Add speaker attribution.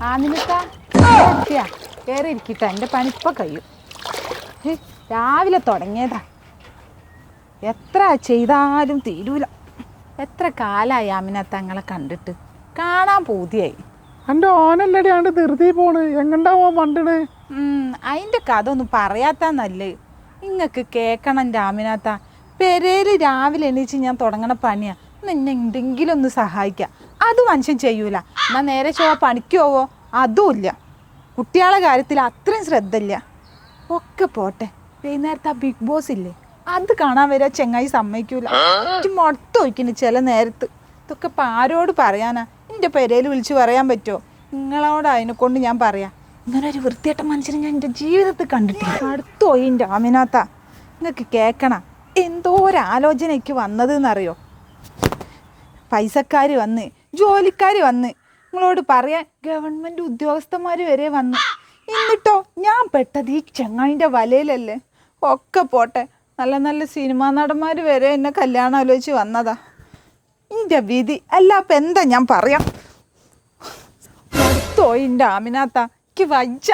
Speaker 1: ആമിനത്താ കയറി ഇരിക്കട്ടെ, എൻ്റെ പണിപ്പം കഴിയും. രാവിലെ തുടങ്ങിയതാ, എത്ര ചെയ്താലും തീരൂല. എത്ര കാലമായി ആമിനത്ത നിങ്ങളെ കണ്ടിട്ട്, കാണാൻ പൂതിയായി.
Speaker 2: എൻ്റെ ഓനല്ലടി ആണ്ട് ധൃതി പോണ്, എങ്ങണ്ടാവോ മണ്ടണ്.
Speaker 1: അതിൻ്റെ കഥ ഒന്നും പറയാത്തന്നല്ലേ, നിങ്ങൾക്ക് കേൾക്കണം. എൻ്റെ ആമിനത്ത പെരേല് രാവിലെ എണീച്ച് ഞാൻ തുടങ്ങണ പണിയാ. എന്നെ എന്തെങ്കിലും ഒന്ന് സഹായിക്കാം, അത് മനുഷ്യൻ ചെയ്യൂല. എന്നാൽ നേരെ പണിക്ക് പോവോ, അതും ഇല്ല. കുട്ടികളെ കാര്യത്തിൽ അത്രയും ശ്രദ്ധയില്ല. ഒക്കെ പോട്ടെ, വൈകുന്നേരത്തെ ആ ബിഗ് ബോസ് ഇല്ലേ, അത് കാണാൻ വരാ ചെങ്ങായി സമ്മതിക്കൂല. മൊത്തം ഒഴിക്കുന്നു ചില നേരത്ത്. ഇതൊക്കെ ഇപ്പം ആരോട് പറയാനാ? എൻ്റെ പെരയിൽ വിളിച്ച് പറയാൻ പറ്റുമോ? നിങ്ങളോട് അതിനെ കൊണ്ട് ഞാൻ പറയാം. ഇങ്ങനെ ഒരു വൃത്തിയായിട്ട മനുഷ്യനെ ഞാൻ എൻ്റെ ജീവിതത്തിൽ കണ്ടിട്ടില്ല. അടുത്തോയി എൻ്റെ ആമിനാത്ത, നിങ്ങൾക്ക് കേൾക്കണം. എന്തോ ഒരു ആലോചന എനിക്ക് വന്നത് എന്നറിയോ? പൈസക്കാർ വന്ന്, ജോലിക്കാർ വന്ന്, നിങ്ങളോട് പറയാൻ ഗവൺമെൻറ് ഉദ്യോഗസ്ഥന്മാർ വരെ വന്ന്. എന്നിട്ടോ ഞാൻ പെട്ടത് ഈ ചെങ്ങായിൻ്റെ വലയിലല്ലേ. ഒക്കെ പോട്ടെ, നല്ല നല്ല സിനിമാ നടന്മാർ വരെ എന്നെ കല്യാണം ആലോചിച്ച് വന്നതാ. എൻ്റെ വിധി അല്ല അപ്പം എന്താ ഞാൻ പറയാം. അടുത്തോയി എൻ്റെ ആമിനാത്ത, എനിക്ക് വജ്ജ.